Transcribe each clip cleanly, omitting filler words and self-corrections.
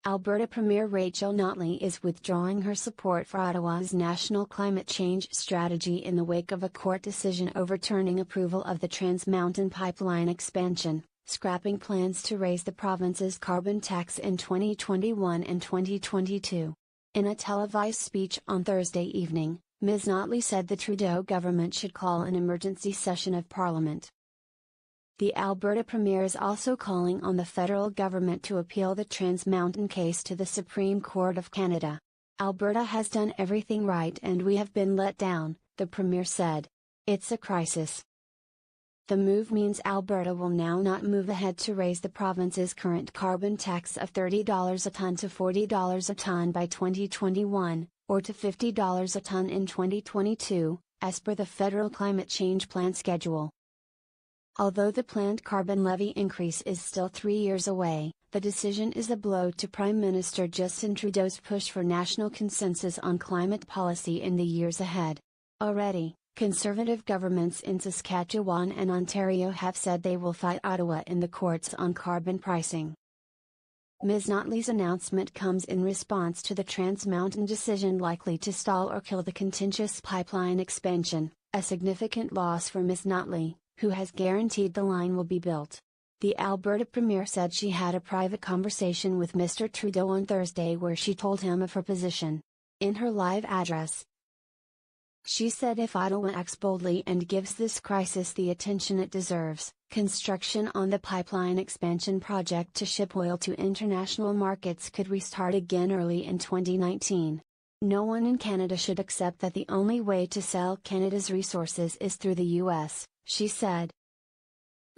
Alberta Premier Rachel Notley is withdrawing her support for Ottawa's national climate change strategy in the wake of a court decision overturning approval of the Trans Mountain pipeline expansion, scrapping plans to raise the province's carbon tax in 2021 and 2022. In a televised speech on Thursday evening, Ms. Notley said the Trudeau government should call an emergency session of Parliament. The Alberta Premier is also calling on the federal government to appeal the Trans Mountain case to the Supreme Court of Canada. "Alberta has done everything right and we have been let down," the Premier said. "It's a crisis. The move means Alberta will now not move ahead to raise the province's current carbon tax of $30 a ton to $40 a ton by 2021, or to $50 a ton in 2022, as per the federal climate change plan schedule. Although the planned carbon levy increase is still 3 years away, the decision is a blow to Prime Minister Justin Trudeau's push for national consensus on climate policy in the years ahead. Already, Conservative governments in Saskatchewan and Ontario have said they will fight Ottawa in the courts on carbon pricing. Ms. Notley's announcement comes in response to the Trans Mountain decision likely to stall or kill the contentious pipeline expansion, a significant loss for Ms. Notley, who has guaranteed the line will be built. The Alberta Premier said she had a private conversation with Mr. Trudeau on Thursday where she told him of her position. In her live address, she said if Ottawa acts boldly and gives this crisis the attention it deserves, construction on the pipeline expansion project to ship oil to international markets could restart again early in 2019. No one in Canada should accept that the only way to sell Canada's resources is through the US, she said.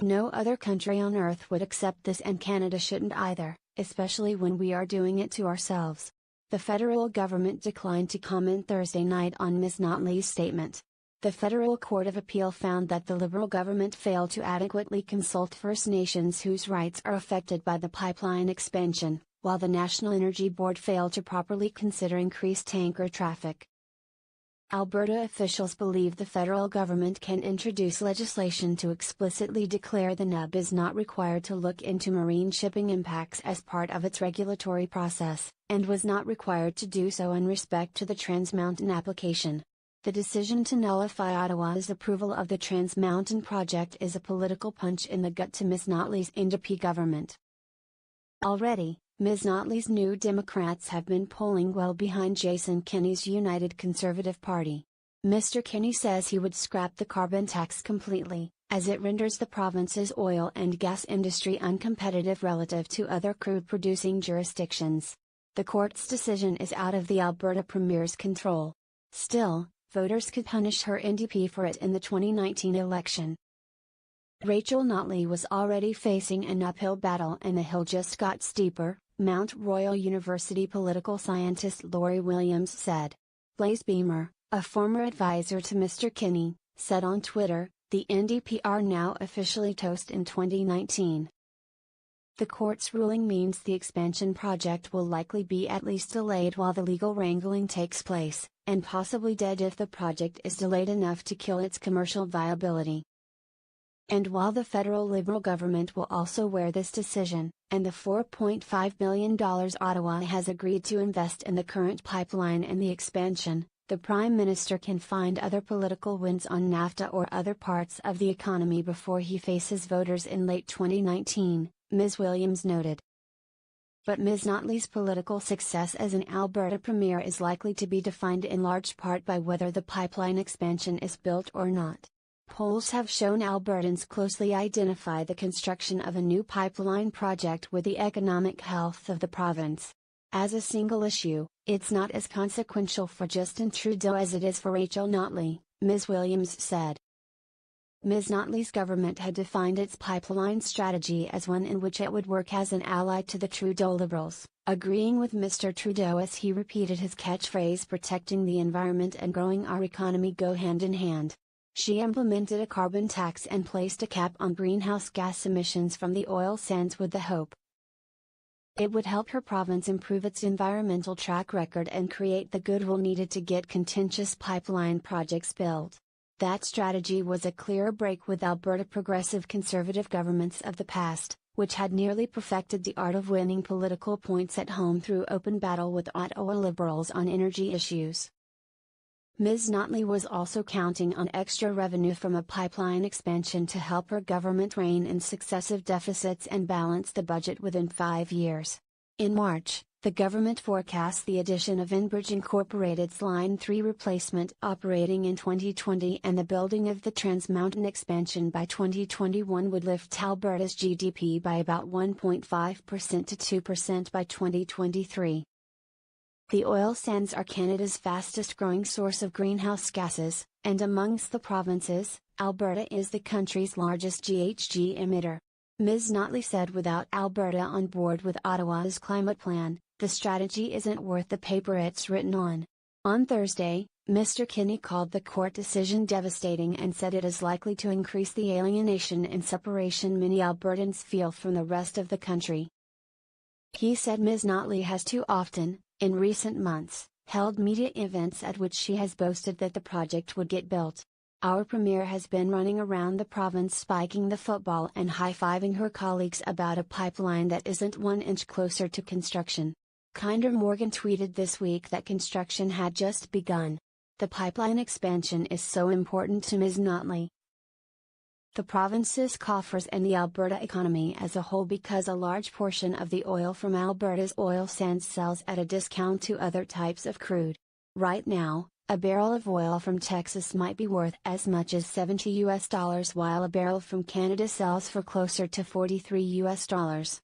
No other country on earth would accept this and Canada shouldn't either, especially when we are doing it to ourselves. The federal government declined to comment Thursday night on Ms. Notley's statement. The Federal Court of Appeal found that the Liberal government failed to adequately consult First Nations whose rights are affected by the pipeline expansion, while the National Energy Board failed to properly consider increased tanker traffic. Alberta officials believe the federal government can introduce legislation to explicitly declare the NUB is not required to look into marine shipping impacts as part of its regulatory process, and was not required to do so in respect to the Trans Mountain application. The decision to nullify Ottawa's approval of the Trans Mountain project is a political punch in the gut to Ms. Notley's NDP government. Already, Ms. Notley's New Democrats have been polling well behind Jason Kenney's United Conservative Party. Mr. Kenney says he would scrap the carbon tax completely, as it renders the province's oil and gas industry uncompetitive relative to other crude-producing jurisdictions. The court's decision is out of the Alberta Premier's control. Still, voters could punish her NDP for it in the 2019 election. Rachel Notley was already facing an uphill battle and the hill just got steeper, Mount Royal University political scientist Lori Williams said. Blaise Beamer, a former advisor to Mr. Kenney, said on Twitter, "The NDP are now officially toast in 2019. The court's ruling means the expansion project will likely be at least delayed while the legal wrangling takes place, and possibly dead if the project is delayed enough to kill its commercial viability." And while the federal Liberal government will also wear this decision, and the $4.5 billion Ottawa has agreed to invest in the current pipeline and the expansion, the Prime Minister can find other political wins on NAFTA or other parts of the economy before he faces voters in late 2019, Ms. Williams noted. But Ms. Notley's political success as an Alberta Premier is likely to be defined in large part by whether the pipeline expansion is built or not. Polls have shown Albertans closely identify the construction of a new pipeline project with the economic health of the province. As a single issue, it's not as consequential for Justin Trudeau as it is for Rachel Notley, Ms. Williams said. Ms. Notley's government had defined its pipeline strategy as one in which it would work as an ally to the Trudeau Liberals, agreeing with Mr. Trudeau as he repeated his catchphrase "protecting the environment and growing our economy go hand in hand." She implemented a carbon tax and placed a cap on greenhouse gas emissions from the oil sands with the hope it would help her province improve its environmental track record and create the goodwill needed to get contentious pipeline projects built. That strategy was a clear break with Alberta progressive conservative governments of the past, which had nearly perfected the art of winning political points at home through open battle with Ottawa Liberals on energy issues. Ms. Notley was also counting on extra revenue from a pipeline expansion to help her government rein in successive deficits and balance the budget within 5 years. In March, the government forecast the addition of Enbridge Incorporated's Line 3 replacement operating in 2020 and the building of the Trans Mountain expansion by 2021 would lift Alberta's GDP by about 1.5% to 2% by 2023. The oil sands are Canada's fastest growing source of greenhouse gases, and amongst the provinces, Alberta is the country's largest GHG emitter. Ms. Notley said without Alberta on board with Ottawa's climate plan, the strategy isn't worth the paper it's written on. On Thursday, Mr. Kinney called the court decision devastating and said it is likely to increase the alienation and separation many Albertans feel from the rest of the country. He said Ms. Notley has too often, in recent months, held media events at which she has boasted that the project would get built. Our premier has been running around the province spiking the football and high-fiving her colleagues about a pipeline that isn't 1 inch closer to construction. Kinder Morgan tweeted this week that construction had just begun. The pipeline expansion is so important to Ms. Notley. The province's coffers and the Alberta economy as a whole, because a large portion of the oil from Alberta's oil sands sells at a discount to other types of crude. Right now, a barrel of oil from Texas might be worth as much as $70 while a barrel from Canada sells for closer to $43.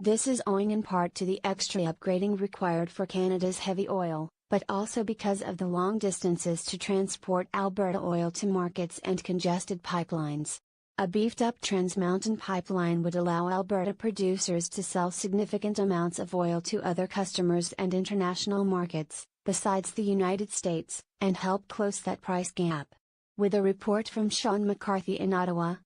This is owing in part to the extra upgrading required for Canada's heavy oil, but also because of the long distances to transport Alberta oil to markets and congested pipelines. A beefed-up Trans Mountain pipeline would allow Alberta producers to sell significant amounts of oil to other customers and international markets, besides the United States, and help close that price gap. With a report from Sean McCarthy in Ottawa,